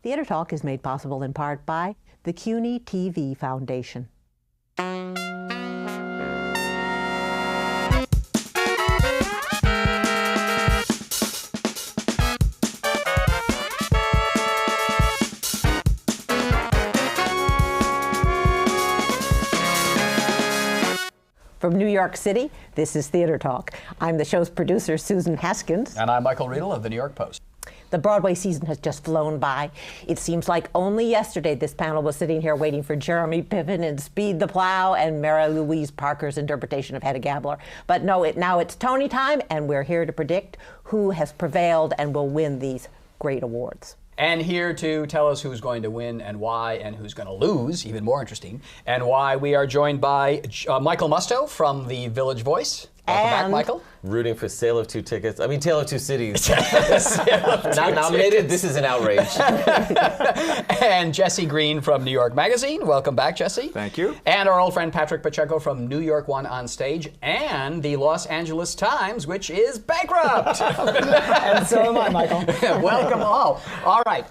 Theater Talk is made possible in part by the CUNY TV Foundation. From New York City, this is Theater Talk. I'm the show's producer, Susan Haskins. And I'm Michael Riedel of the New York Post. The Broadway season has just flown by. It seems like only yesterday this panel was sitting here waiting for Jeremy Piven in Speed the Plow and Mary Louise Parker's interpretation of Hedda Gabler. But no, now it's Tony time, and we're here to predict who has prevailed and will win these great awards. And here to tell us who's going to win and why, and who's going to lose, even more interesting, and why, we are joined by Michael Musto from The Village Voice. Welcome back, Michael. Rooting for Tale of Two Cities. Not nominated? This is an outrage. And Jesse Green from New York Magazine. Welcome back, Jesse. Thank you. And our old friend Patrick Pacheco from New York One on Stage, and the Los Angeles Times, which is bankrupt. And so am I, Michael. Welcome all. All right,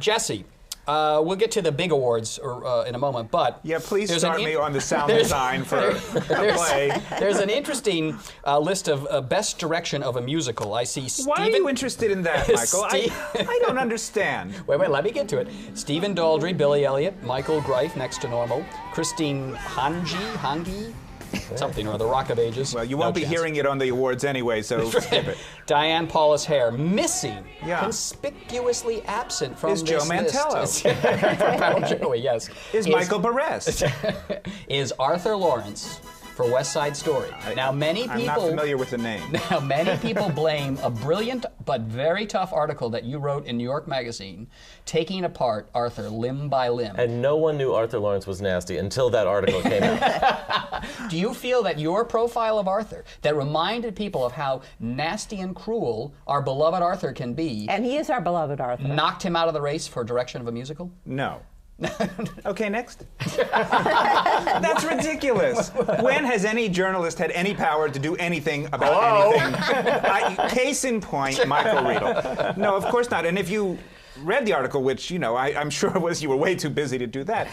Jesse. We'll get to the big awards in a moment, but yeah, please start me on the sound design for a play. There's an interesting list of best direction of a musical. I see. Why are you interested in that, Michael? I don't understand. Wait, let me get to it. Stephen Daldry, Billy Elliot, Michael Greif, Next to Normal, Christine Hangi. Something or the Rock of Ages. Well, you won't be hearing it on the awards anyway, so skip it. Diane Paulus Hare, missing, conspicuously absent from is this Joe Mantello. List. Joey, yes. Is Michael Barres. Is Arthur Lawrence for West Side Story. Now, many people... I'm not familiar with the name. Now, many people blame a brilliant but very tough article that you wrote in New York Magazine, taking apart Arthur limb by limb. And no one knew Arthur Lawrence was nasty until that article came out. Do you feel that your profile of Arthur, that reminded people of how nasty and cruel our beloved Arthur can be... And he is our beloved Arthur. ...knocked him out of the race for direction of a musical? No. Okay, next. That's ridiculous. When has any journalist had any power to do anything about anything? Case in point, Michael Riedel. No, of course not. And if you read the article, which, you know, I'm sure was you were way too busy to do that,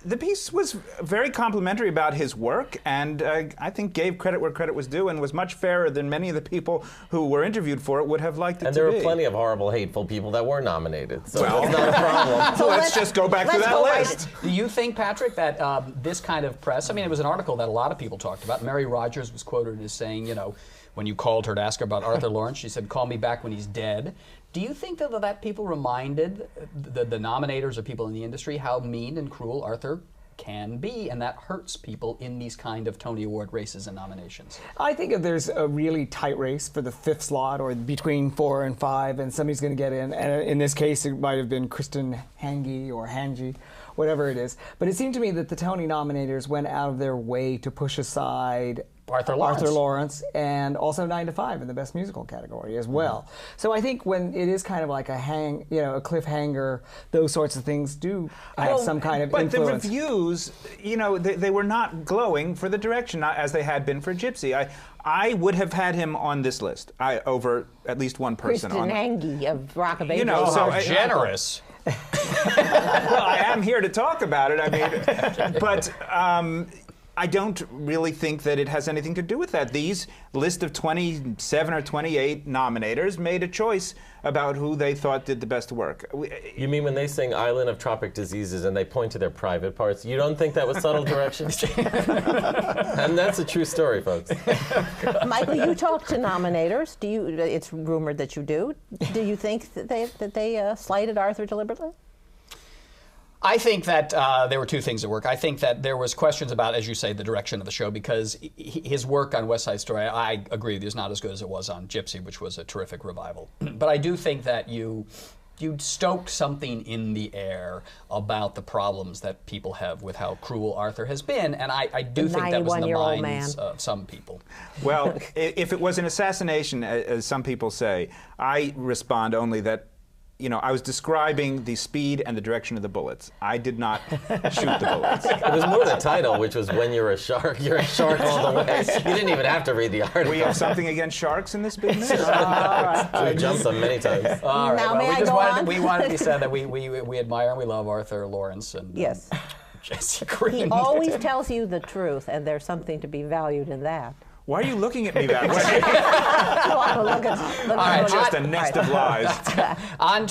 the piece was very complimentary about his work, and I think gave credit where credit was due and was much fairer than many of the people who were interviewed for it would have liked it to be. And there were plenty of horrible, hateful people that were nominated, so it's not a problem. So let's just go back to that list. Do you think, Patrick, that this kind of press, I mean, it was an article that a lot of people talked about. Mary Rogers was quoted as saying, you know, when you called her to ask her about Arthur Lawrence, she said, "Call me back when he's dead." Do you think that people reminded the nominators or people in the industry how mean and cruel Arthur can be, and that hurts people in these kind of Tony Award races and nominations? I think if there's a really tight race for the fifth slot, or between 4 and 5, and somebody's going to get in, and in this case it might have been Kristen Hangi or Hangi, whatever it is. But it seemed to me that the Tony nominators went out of their way to push aside Arthur Lawrence, and also 9 to 5 in the Best Musical category as well. So I think when it is kind of like a cliffhanger, those sorts of things do have some kind of influence. But the reviews, you know, they were not glowing for the direction as they had been for Gypsy. I would have had him on this list over at least one person. Kristen Hangi of Rock of Ages. You know, so generous. Well, I am here to talk about it. I mean, but. I don't really think that it has anything to do with that. These list of 27 or 28 nominators made a choice about who they thought did the best work. You mean when they sing Island of Tropic Diseases and they point to their private parts, you don't think that was subtle direction? And that's a true story, folks. Michael, you talk to nominators. It's rumored that you do. Do you think that they slighted Arthur deliberately? I think that there were two things at work. I think that there was questions about, as you say, the direction of the show, because his work on West Side Story, I agree, is not as good as it was on Gypsy, which was a terrific revival. But I do think that you stoked something in the air about the problems that people have with how cruel Arthur has been, and I do think that was in the minds of some people. Well, if it was an assassination, as some people say, I respond only that I was describing the speed and the direction of the bullets. I did not shoot the bullets. It was more the title, which was "When You're a Shark, You're a Shark All the Way." You didn't even have to read the article. We have something against sharks in this business? We've jumped them many times. All right. Now, Well, may we I just go wanted, on? we wanted to be said that we admire and we love Arthur Lawrence and Yes. Jesse He Green. always tells you the truth, and there's something to be valued in that. Why are you looking at me that way? Look right, Just a nest of lies. On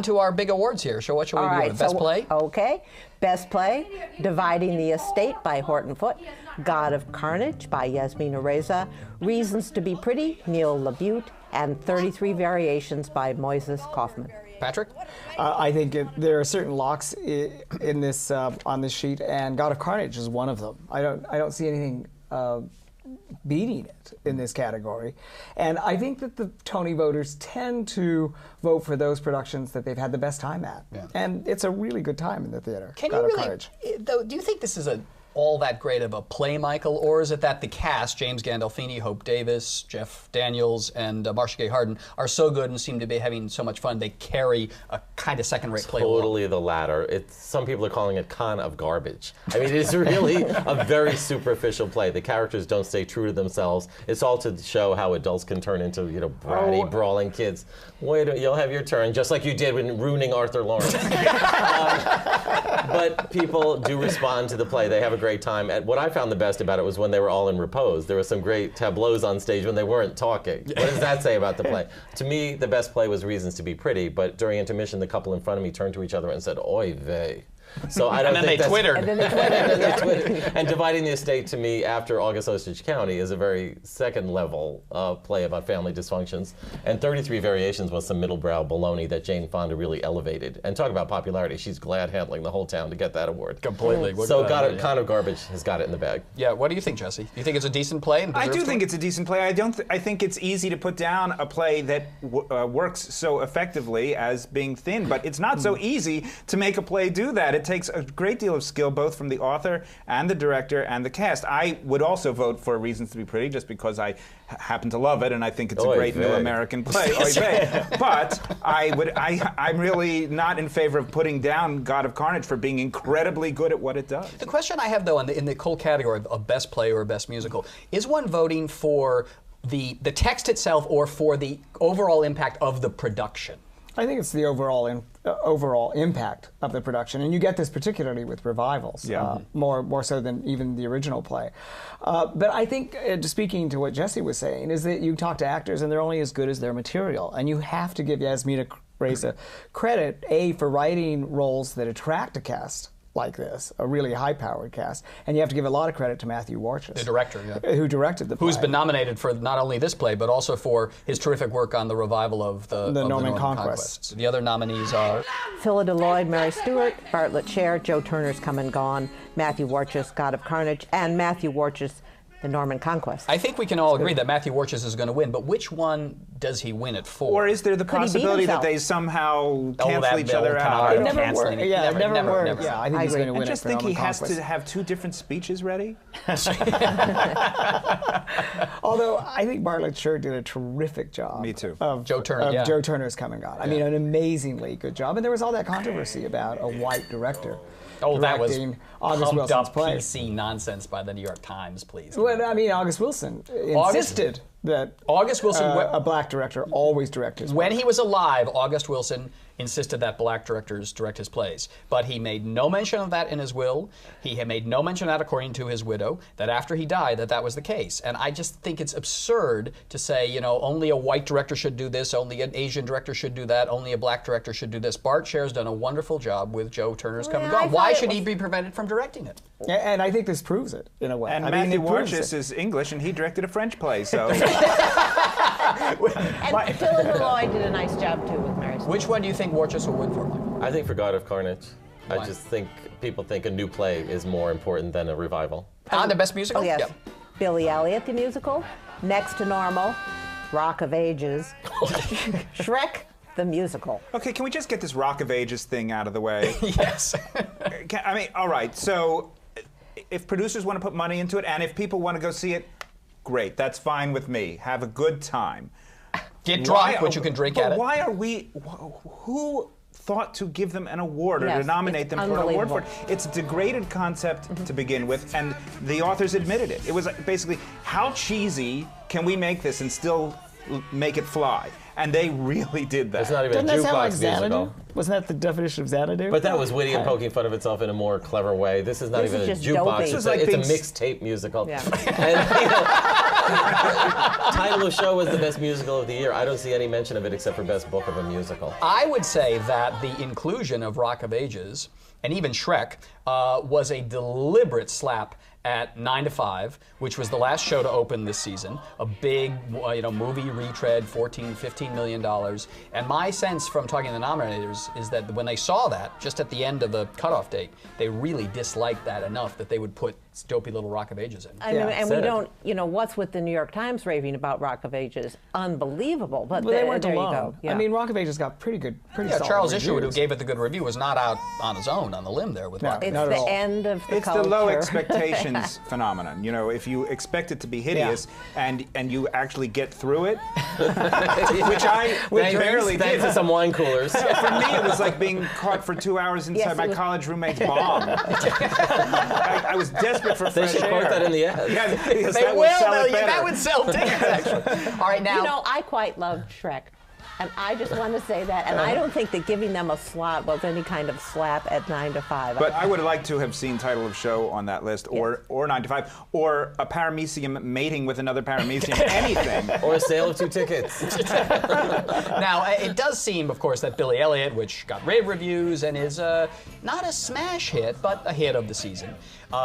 to our big awards here. So what should we All do? right, Best so, play? Okay. Best play, Dividing the Estate by Horton Foote, God of Carnage by Yasmina Reza, Reasons to be Pretty, Neil LaBute, and 33 Variations by Moises Kaufman. Patrick? I think there are certain locks in this on this sheet, and God of Carnage is one of them. I don't see anything beating it in this category, and I think that the Tony voters tend to vote for those productions that they've had the best time at, and it's a really good time in the theater. Can God you of really? Carnage. Though, do you think this is all that great of a play, Michael, or is it that the cast, James Gandolfini, Hope Davis, Jeff Daniels, and Marcia Gay Harden, are so good and seem to be having so much fun they carry a kind of second-rate play along? Totally the latter. Some people are calling it con of garbage. I mean, it's really a very superficial play. The characters don't stay true to themselves. It's all to show how adults can turn into, bratty, brawling kids. Wait, you'll have your turn, just like you did when ruining Arthur Lawrence. But people do respond to the play. They have a great time. And what I found the best about it was when they were all in repose. There were some great tableaus on stage when they weren't talking. What does that say about the play? To me, the best play was Reasons to be Pretty, but during intermission, the couple in front of me turned to each other and said, "Oy vey." So I don't And then think they that's- twittered. And then they twittered. And Dividing the Estate, to me, after August Osage County, is a very second-level play about family dysfunctions. And 33 Variations was some middle-brow baloney that Jane Fonda really elevated. And talk about popularity. She's glad handling the whole town to get that award. Completely. So Kind of Garbage has got it in the bag. Yeah, what do you think, Jesse? Do you think it's a decent play? And I do deserves to think win? it's a decent play. I think it's easy to put down a play that works so effectively as being thin, but it's not so easy to make a play do that. It takes a great deal of skill, both from the author and the director and the cast. I would also vote for Reasons to be Pretty, just because I happen to love it and I think it's a Oy great new vey. American play. Oy vey. But I'm really not in favor of putting down God of Carnage for being incredibly good at what it does. The question I have, though, in the whole category of best play or best musical, is one voting for the text itself or for the overall impact of the production? I think it's the overall impact of the production, and you get this particularly with revivals, more so than even the original play. But I think, speaking to what Jesse was saying, is that you talk to actors and they're only as good as their material, and you have to give Yasmina Reza credit, for writing roles that attract a cast like this, a really high-powered cast, and you have to give a lot of credit to Matthew Warchus, The director, who directed the play. Who's been nominated for not only this play, but also for his terrific work on the revival of the Norman Conquest. Conquest. The other nominees are Philida Lloyd, Mary Stewart, Bartlett Sher, Joe Turner's Come and Gone, Matthew Warchus, God of Carnage, and Matthew Warchus, The Norman Conquest. I think we can all agree that Matthew Warchus is going to win, but which one does he win it for? Or is there the Could he beat possibility that himself? they somehow cancel that each other Bill out? Connor It never canceling worked. it. Yeah, Never, it never never, worked. never. Yeah, I think I he's agree. going to I win just it for think he Norman has Conquest. to have two different speeches ready. Although I think Bartlett Sher did a terrific job. Me too. Of Joe Turner, of yeah. Joe Turner's Come and Gone. I mean, an amazingly good job. And there was all that controversy about a white director. Oh, that was directing August pumped Wilson's up play. PC nonsense by the New York Times, please. Well, I mean, August Wilson insisted that August Wilson a black director always direct his When work. he was alive, August Wilson insisted that black directors direct his plays. But he made no mention of that in his will. He had made no mention of that according to his widow, that after he died, that was the case. And I just think it's absurd to say, only a white director should do this, only an Asian director should do that, only a black director should do this. Bart Scher's done a wonderful job with Joe Turner's Come and Yeah, I Gone. Why thought it should he was- be prevented from directing it? And I think this proves it, in a way. And I mean, Matthew it proves Warchus it. is English, and he directed a French play, so... And Philida Lloyd did a nice job, too, with Mary Stewart. Which one do you think Warchus will win for, Michael? I think for God of Carnage. Why? I just think people think a new play is more important than a revival. On the best musical? Oh, yes. Yeah. Billy Elliot, the musical, Next to Normal, Rock of Ages, Shrek, the musical. Okay, can we just get this Rock of Ages thing out of the way? Yes. All right, so if producers want to put money into it, and if people want to go see it, great, that's fine with me. Have a good time. Get drunk, which you can drink at it. Why are we? Who thought to give them an award or Yes, to nominate it's them for an award for it? unbelievable. It's a degraded concept to begin with, and the authors admitted it. It was basically, how cheesy can we make this and still make it fly? And they really did that. It's not even Doesn't a that sound like jukebox musical. Xanadu? Wasn't that the definition of Xanadu? But that was witty and poking fun of itself in a more clever way. This is not This even is a just jukebox. dopey. It's, This is a, like it's a being mixtape musical. Yeah. And, you know, title of show was the best musical of the year. I don't see any mention of it except for best book of a musical. I would say that the inclusion of Rock of Ages and even Shrek was a deliberate slap at 9 to 5, which was the last show to open this season. A big, movie retread, $14-15 million. And my sense from talking to the nominators is that when they saw that, just at the end of the cutoff date, they really disliked that enough that they would put dopey little Rock of Ages in. I mean, and we said it. don't, what's with the New York Times raving about Rock of Ages? Unbelievable. But Well, they weren't there alone. you go. Yeah. I mean, Rock of Ages got pretty Yeah, solid Charles Isherwood, who reviews. gave it the good review, was not out on his own on the limb there with No. Rock of it's not at the all. end of the It's culture. the low expectations phenomenon. If you expect it to be hideous and you actually get through it, which I barely Thanks did. to some wine coolers. For me, it was like being caught for 2 hours inside Yes, it my was- college roommate's bomb. I was desperate for They fresh should air. quote that in the ad. Yeah, because They that would will, sell it though. better. That would sell tickets, actually. All right, now. I quite loved Shrek. And I just want to say that. And I don't think that giving them a slot was any kind of slap at 9 to 5. But I would like to have seen title of show on that list, or 9 to 5, or a paramecium mating with another paramecium, anything. Or a sale of 2 tickets. Now, it does seem, of course, that Billy Elliot, which got rave reviews and is not a smash hit, but a hit of the season,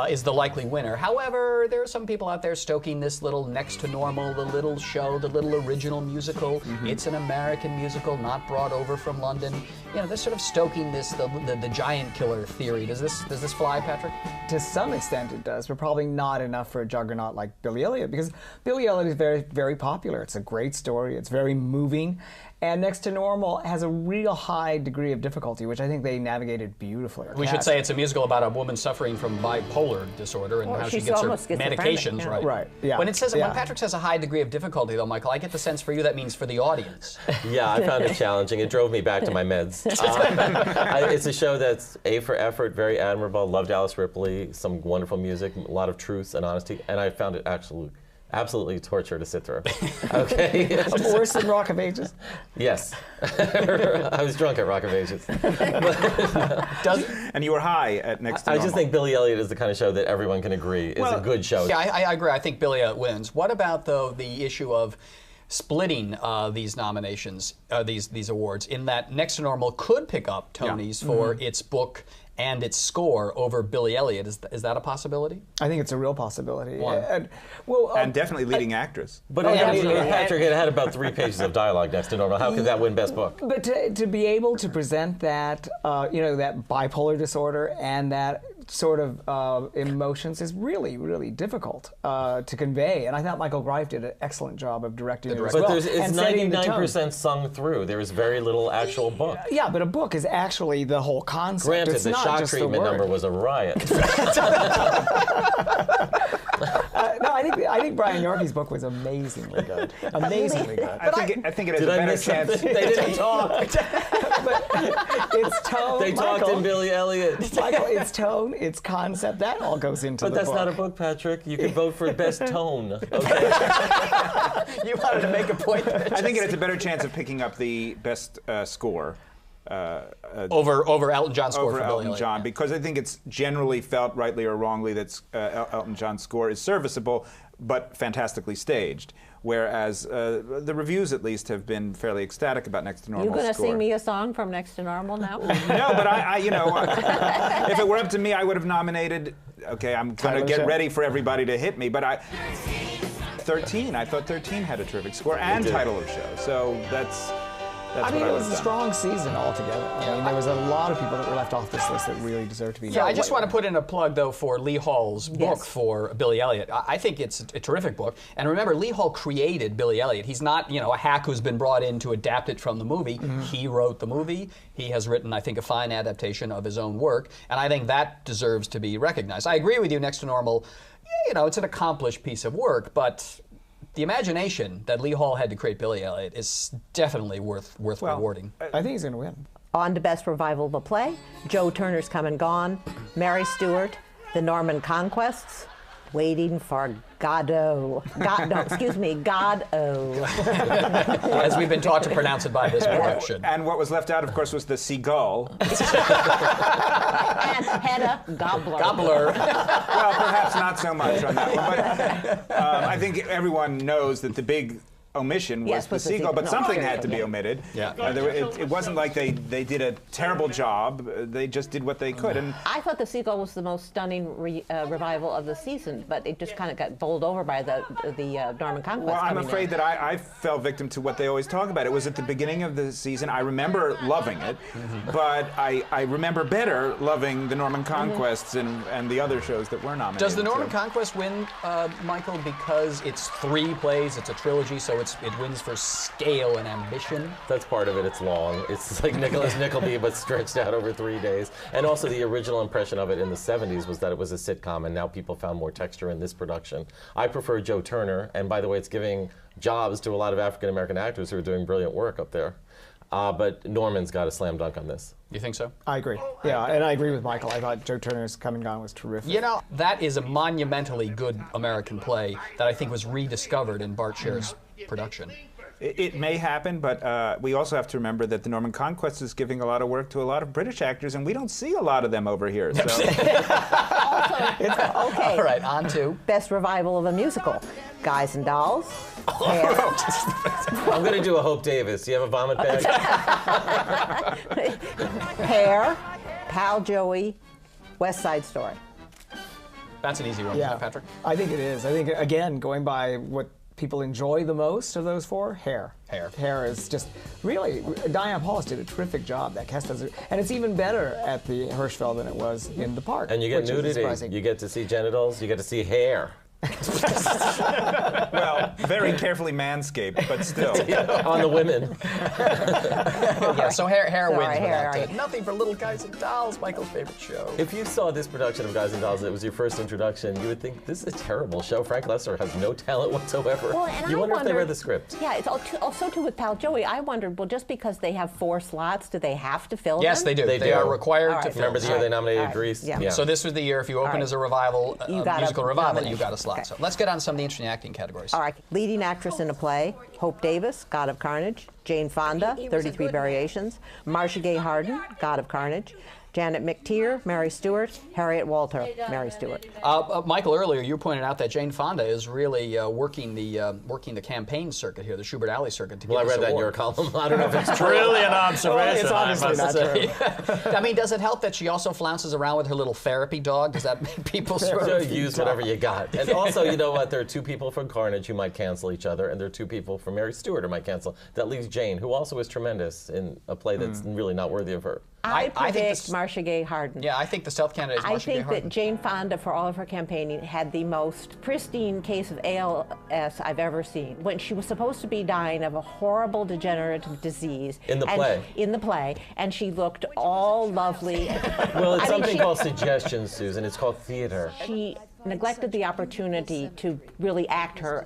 is the likely winner. However, there are some people out there stoking this little Next to Normal, the little show, the little original musical. It's an American musical, not brought over from London. They're sort of stoking this, the giant killer theory. Does this fly, Patrick? To some extent it does, but probably not enough for a juggernaut like Billy Elliot, because Billy Elliot is very, very popular. It's a great story. It's very moving. And Next to Normal has a real high degree of difficulty, which I think they navigated beautifully. We should say it's a musical about a woman suffering from bipolar disorder and Or how she she's gets her almost schizophrenic, medications yeah. right. Right, yeah. When Yeah. Patrick says a high degree of difficulty, though, Michael, I get the sense for you that means for the audience. Yeah, I found it challenging. It drove me back to my meds. It's a show that's A for effort, very admirable. Loved Alice Ripley, some wonderful music, a lot of truth and honesty, and I found it absolutely torture to sit through. Okay? Worse than Rock of Ages. Yes. I was drunk at Rock of Ages. And you were high at Next to I Normal. just think Billy Elliot is the kind of show that everyone can agree is a good show. Yeah, I agree. I think Billy Elliot wins. What about, though, the issue of splitting these nominations, these awards, in that Next to Normal could pick up Tonys for its book and its score over Billy Elliot. Is that a possibility? I think it's a real possibility. Why? And definitand definitely leading actress. But absolutely. Patrick, it had about 3 pages of dialogue Next to Normal. How could that win Best Book? But to be able to present that, that bipolar disorder and that sort of emotions is really, really difficult to convey. And I thought Michael Greif did an excellent job of directing it as But well. it's and setting the tone. 99% sung through. There is very little actual book. Yeah, but a book is actually the whole concept. Granted, it's the not shock just the treatment word. number was a riot. No, I think Brian Yorkie's book was amazingly good. Amazingly good. I think it has Did a I better miss chance. something? They didn't talk. But it's tone. They talked Michael, in Billy Elliot. Michael, it's tone, it's concept. That all goes into But the that's book. not a book, Patrick. You can vote for best tone. Okay. You wanted to make a point there. I think it has a better chance of picking up the best score over Elton John's score over for Billy Elton Elliot. John, because I think it's generally felt, rightly or wrongly, that Elton John's score is serviceable but fantastically staged. Whereas the reviews, at least, have been fairly ecstatic about Next to Normal. You going to score. sing me a song from Next to Normal now? No, but if it were up to me, I would have nominated. Okay, I'm going to Title get show. ready for everybody to hit me, but 13. I thought 13 had a terrific score and did. title of show. So that's I mean, what it I was would a have done. strong season altogether. I mean, there was a lot of people that were left off this list that really deserve to be Yeah, I just want nominated. to put in a plug, though, for Lee Hall's book Yes. for Billy Elliot. I think it's a terrific book. And remember, Lee Hall created Billy Elliot. He's not, a hack who's been brought in to adapt it from the movie. He wrote the movie. He has written, I think, a fine adaptation of his own work. And I think that deserves to be recognized. I agree with you, Next to Normal. It's an accomplished piece of work, but the imagination that Lee Hall had to create Billy Elliot is definitely worth rewarding. I think he's going to win. On to Best Revival of a Play, Joe Turner's Come and Gone, Mary Stuart, The Norman Conquests, Waiting for Godot. God-O. As we've been taught to pronounce it by this production. And what was left out, of course, was the Seagull. And Hedda Gobbler. Gobbler. Well, perhaps not so much on that one, but I think everyone knows that the big omission was Yes, the was the Seagull, but Seagull. No, something had to be yeah. omitted. Yeah. It wasn't like they did a terrible job. They just did what they could. And I thought The Seagull was the most stunning revival of the season, but it just kind of got bowled over by the Norman Conquest. well, I'm coming afraid in. that I fell victim to what they always talk about. It was at the beginning of the season. I remember loving it, but I remember better loving the Norman Conquests and the other shows that were nominated. Does the Norman So- Conquest win, Michael, because it's 3 plays, it's a trilogy, so it wins for scale and ambition? That's part of it. It's long. It's like Nicholas Nickleby, but stretched out over 3 days. And also, the original impression of it in the 70s was that it was a sitcom, and now people found more texture in this production. I prefer Joe Turner, and by the way, it's giving jobs to a lot of African American actors who are doing brilliant work up there. But Norman's got a slam dunk on this. You think so? I agree. Yeah, and I agree with Michael. I thought Joe Turner's Come and Gone was terrific. You know, that is a monumentally good American play that I think was rediscovered in Bart Scher's production. It may happen, but we also have to remember that the Norman Conquest is giving a lot of work to a lot of British actors, and we don't see a lot of them over here. So. Okay. All right, on to. Best revival of a musical, Guys and Dolls. Hair. I'm going to do a Hope Davis. You have a vomit bag? Hair, Pal Joey, West Side Story. That's an easy one, Yeah, Patrick. I think it is. I think, again, going by what people enjoy the most of those 4, Hair. Hair. Hair is just really, Diane Paulus did a terrific job. That cast does it, and it's even better at the Hirschfeld than it was in the park. And you get which is nudity. surprising. You get to see genitals. You get to see hair. Well, very carefully manscaped, but still. On the women. Yeah, so Hair Sorry, wins with Hair, that. right. Nothing for Little Guys and Dolls, Michael's favorite show. If you saw this production of Guys and Dolls and it was your first introduction, you would think this is a terrible show. Frank Lester has no talent whatsoever. Well, and You I wonder if they wondered- read the script. Yeah, it's also too with Pal Joey. I wondered, well, just because they have 4 slots, do they have to fill Yes, them? they do. They They do. are required All to right. fill. Remember the year they nominated All right. Grease? Yeah. So this was the year, if you open right. as a revival, You got a musical revival, nomination. you got a slot. Okay. So let's get on some of the interesting acting categories. All right. Leading actress in a play, Hope Davis, God of Carnage. Jane Fonda, 33 Variations. Marcia Gay Harden, God of Carnage. Janet McTeer, Mary Stuart. Harriet Walter, Mary Stuart. Michael, earlier you pointed out that Jane Fonda is really working the campaign circuit here, the Schubert Alley circuit. To Well, I get read this that in your award. column. I don't know if it's true. Brilliant observation. It's obviously I must not say. true. I mean, does it help that she also flounces around with her little therapy dog? Does that make people sort So of use whatever you got. And also, you know what? There are 2 people from Carnage who might cancel each other, and there are 2 people from Mary Stuart who might cancel. That leaves Jane, who also is tremendous in a play that's really not worthy of her. I I think predict this- Marcia Gay Harden. Yeah, I think the stealth candidate is I Marcia Gay think Harden. that Jane Fonda, for all of her campaigning, had the most pristine case of ALS I've ever seen. When she was supposed to be dying of a horrible degenerative disease. In the and- play. In the play, and she looked all lovely. Well, it's I mean, something she- called suggestion, Susan. It's called theater. She neglected the opportunity to really act her.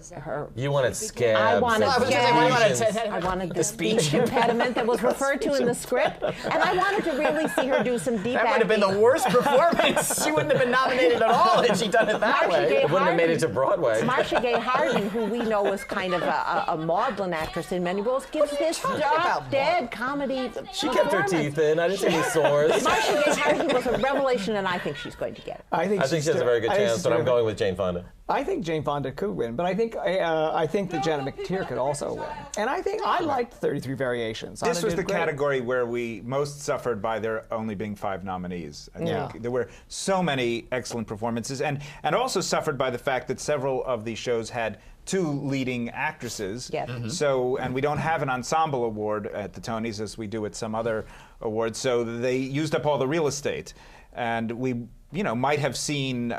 You wanted scabs. I wanted and I was gonna say, what do you wanna lesions. say? I wanted the speech impediment that was referred to in the script, and I wanted to really see her do some deep That would have been acting. the worst performance. She wouldn't have been nominated at all had she done it that Marcia way. Gay It wouldn't have made it to Harden- Broadway. Marcia Gay Harden, who we know was kind of a maudlin actress in many roles, gives this about dead comedy. She kept her teeth in. I didn't see any sores. Marcia Gay Harden was a revelation, and I think she's going to get it. I think she has a very good chance, but I'm going with Jane Fonda. I think Jane Fonda could win, but I think that Janet McTeer could also win. And I liked 33 Variations. This Anna was did the great. category where we most suffered by there only being 5 nominees. I Yeah. think there were so many excellent performances, and also suffered by the fact that several of these shows had 2 leading actresses. Yes. So, and we don't have an ensemble award at the Tonys as we do at some other awards. So they used up all the real estate, and we might have seen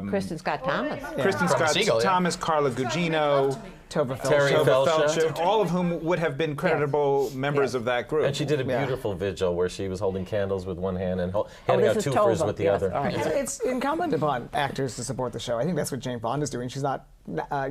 Kristen Scott Thomas. Kristen From Scott Siegel, yeah. Thomas, Carla Gugino, Tova Terry Felcher. Felcher. all of whom would have been creditable members of that group. And she did a Yeah. beautiful vigil where she was holding candles with one hand and handing out this is twofers Tova. with the Yes, other. all right. It's incumbent upon actors to support the show. I think that's what Jane Fonda's doing. She's not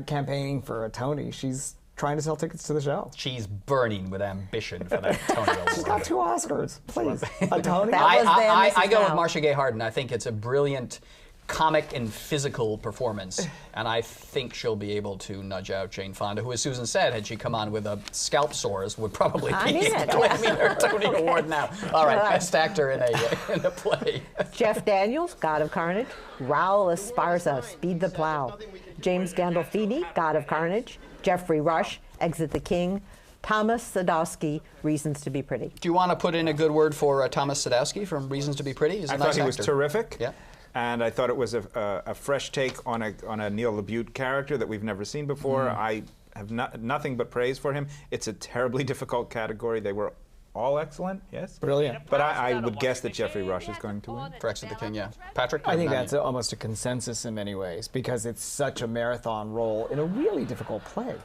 campaigning for a Tony. She's trying to sell tickets to the show. She's burning with ambition for that Tony Award. She's got 2 Oscars. Please. A Tony? That was then, I Mrs. go with Now. Marcia Gay Harden. I think it's a brilliant comic and physical performance, and I think she'll be able to nudge out Jane Fonda, who, as Susan said, had she come on with a scalp sores, would probably I be mean it. claiming her Tony Award now. All right, All right. best actor in a play. Jeff Daniels, God of Carnage. Raul Esparza, Speed the Plow. James Gandolfini, God of Carnage. Jeffrey Rush, Exit the King. Thomas Sadowski, Reasons to be Pretty. Do you want to put in a good word for Thomas Sadowski from Reasons to be Pretty? He's a I nice thought he was actor. terrific. Yeah. And I thought it was a fresh take on a Neil LaBute character that we've never seen before. I have nothing but praise for him. It's a terribly difficult category. They were all excellent, yes? Brilliant. But I would guess that Jeffrey Rush is going to win. For Exit the King, yeah. Patrick? I think Nani? that's almost a consensus in many ways because it's such a marathon role in a really difficult play.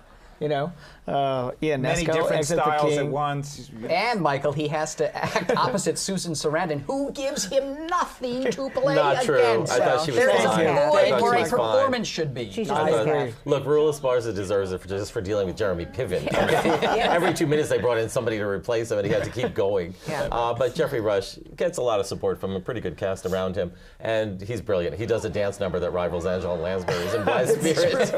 Ian Many Nesco, different Exit the styles King. at once. And, Michael, he has to act opposite Susan Sarandon, who gives him nothing to play Not true. against. I thought she was There is fine. a I void thought where she a was fine. performance should be. She's I just agree. Look, Rula Esparza deserves it just for dealing with Jeremy Piven. Every 2 minutes they brought in somebody to replace him, and he had to keep going. Yeah. But Jeffrey Rush gets a lot of support from a pretty good cast around him, and he's brilliant. He does a dance number that rivals Angela Lansbury's in By Spirit.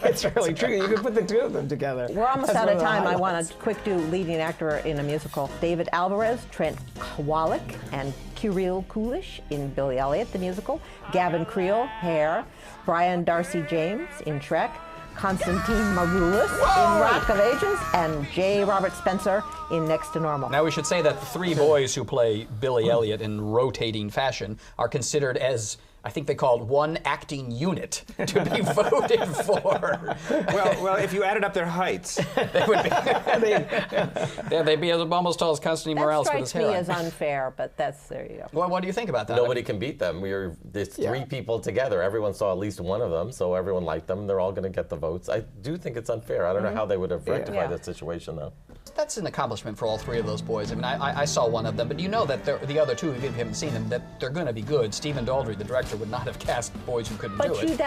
It's really true. You could put the 2 of them together. We're almost That's out one of the time. I highlights. want to quick do leading actor in a musical. David Alvarez, Trent Kowalik, and Kirill Kulish in Billy Elliot, the musical. Gavin Creel, Hair. Brian Darcy James in Shrek. Constantine Maroulis in Rock of Ages. And J. Robert Spencer in Next to Normal. Now, we should say that the 3 boys who play Billy Elliot in rotating fashion are considered as, I think they called one acting unit to be voted for. Well, if you added up their heights, Yeah, they'd be almost tall as Constantine That Morales with his strikes hair me on. as unfair, but there you go. Well, what do you think about that? Nobody can beat them. There's 3 people together. Everyone saw at least one of them, so everyone liked them. They're all going to get the votes. I do think it's unfair. I don't know how they would have rectified Yeah. that situation, though. That's an accomplishment for all 3 of those boys. I mean, I saw one of them, but you know that the other 2, if you haven't seen them, that they're going to be good. Stephen Daldry, the director, would not have cast boys who couldn't do But it.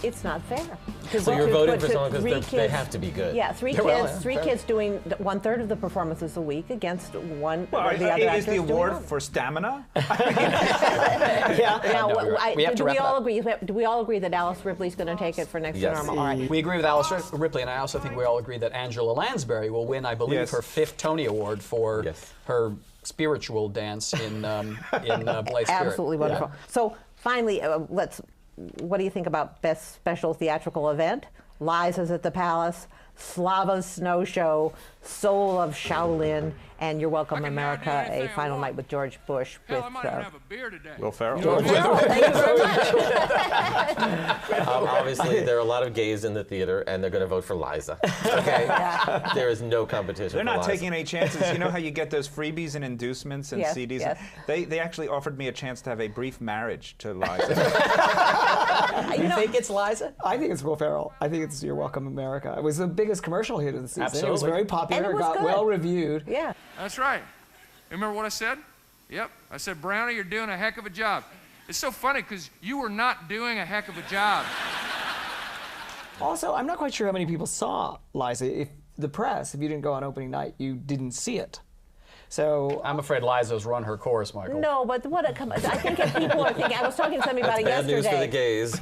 it's not fair. So you're voting for someone because they have to be good. Yeah, three Yeah, well, yeah, three fair. kids doing 1/3 of the performances a week against one. well, the other is actors the doing award one. for stamina? Yeah. Now, No, you're right. We have to do wrap we it all up. agree? Do we all agree that Alice Ripley's going to take it for Next to Yes. Normal? All right. We agree with Alice Ripley, and I also think we all agree that Angela Lansbury will win, I believe, Yes. her 5th Tony Award for Yes. her spiritual dance in Blythe Spirit. Absolutely wonderful. So finally, what do you think about Best Special Theatrical Event? Liza's at the Palace, Slava's Snow Show, Soul of Shaolin, and You're Welcome America, a final night with George Bush with. Hell, I might even have a beer today. Will Ferrell? Well, thank you very much. Obviously, there are a lot of gays in the theater, and they're going to vote for Liza. Okay? There is no competition They're for not Liza. taking any chances. You know how you get those freebies and inducements and Yes, CDs? yes. They actually offered me a chance to have a brief marriage to Liza. You think it's Liza? I think it's Will Ferrell. I think it's You're Welcome America. It was the biggest commercial hit of the season. It was Absolutely. very popular. And it was got good. well reviewed. Yeah. That's right. Remember what I said? Yep. I said, Brownie, you're doing a heck of a job. It's so funny because you were not doing a heck of a job. Also, I'm not quite sure how many people saw Liza. If the press, if you didn't go on opening night, you didn't see it. So I'm afid Liza's run her course, Michael. No, but what? I think if people are thinking, I was talking to somebody about it Bad news for the yesterday. gays.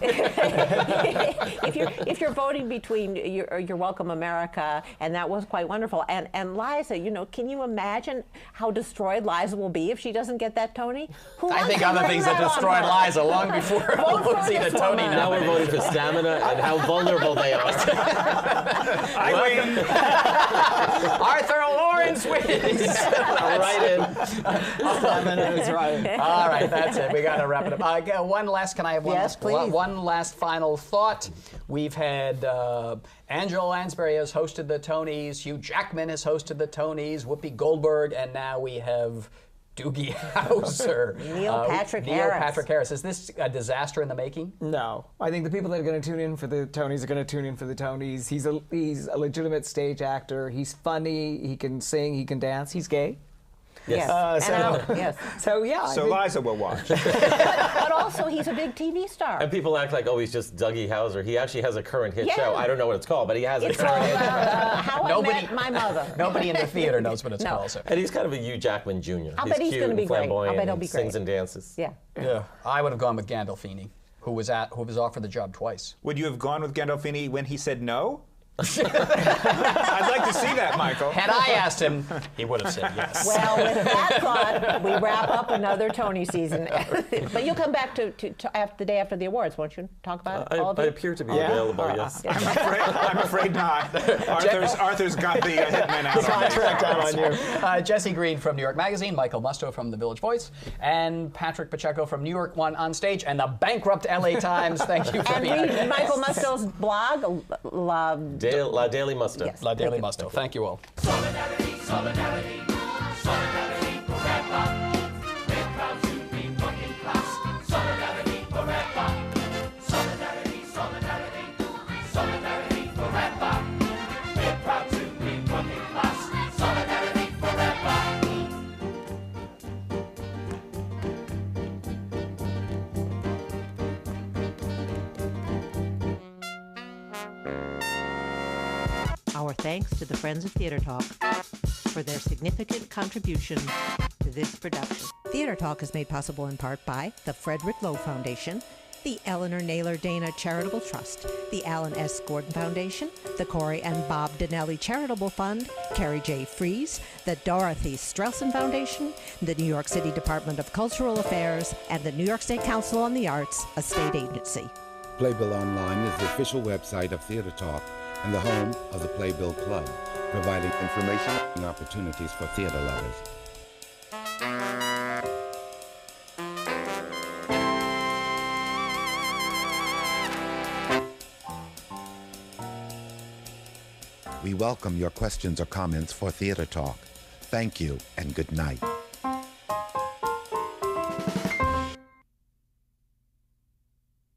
if you're voting between your Welcome America, and that was quite wonderful, and Liza, can you imagine how destroyed Liza will be if she doesn't get that Tony? Who I wants think to other bring things that on destroyed her? Liza long before Vote for losing this to Tony woman. Now we're voting for stamina and how vulnerable they are. I win. Arthur Lawrence wins. Right in. That's right. All right, that's it. We got to wrap it up. One last, can I have one Yes, last, please. one last final thought? We've had Angela Lansbury has hosted the Tonys, Hugh Jackman has hosted the Tonys, Whoopi Goldberg, and now we have Doogie Howser. Neil Patrick Neil Harris. Patrick Harris. Is this a disaster in the making? No, I think the people that are going to tune in for the Tonys are going to tune in for the Tonys. He's a legitimate stage actor. He's funny. He can sing. He can dance. He's gay. Yes. Yes. So yeah. I So think- Liza will watch. But also, he's a big TV star. And people act like, oh, he's just Dougie Hauser. He actually has a current hit Yeah. show. I don't know what it's called, but he has It's a current called hit show. How I Met My Mother. Nobody in the theater knows what it's No. called. So. And he's kind of a Hugh Jackman Jr. I'll bet he's cute gonna be and great. I'll flamboyant bet he'll and be sings great. and dances. Yeah. Yeah, I would have gone with Gandolfini, who was offered the job twice. Would you have gone with Gandolfini when he said no? I'd like to see that, Michael. Had I asked him, he would have said yes. Well, with that thought, we wrap up another Tony season. But you'll come back to after the day after the awards, won't you? Talk about all of I it? appear to be Yeah? available, yes. I'm afraid not. Arthur's got the hitman out on Contract out us. on you. Jesse Green from New York Magazine, Michael Musto from The Village Voice, and Patrick Pacheco from New York One on Stage, and the bankrupt LA Times. Thank you for And being read here. Michael Musto's blog, La Daily Musto. Yes. La Daily Thank you. Musto. Thank you all. Solidarity, solidarity, solidarity forever. We're proud to be working class. Solidarity forever. Solidarity, solidarity, solidarity forever. We're proud to be working class. Solidarity forever. Our thanks to the Friends of Theater Talk for their significant contribution to this production. Theater Talk is made possible in part by the Frederick Lowe Foundation, the Eleanor Naylor Dana Charitable Trust, the Alan S. Gordon Foundation, the Corey and Bob Donnelly Charitable Fund, Carrie J. Fries, the Dorothy Strelson Foundation, the New York City Department of Cultural Affairs, and the New York State Council on the Arts, a state agency. Playbill Online is the official website of Theater Talk and the home of the Playbill Club, providing information and opportunities for theater lovers. We welcome your questions or comments for Theater Talk. Thank you and good night.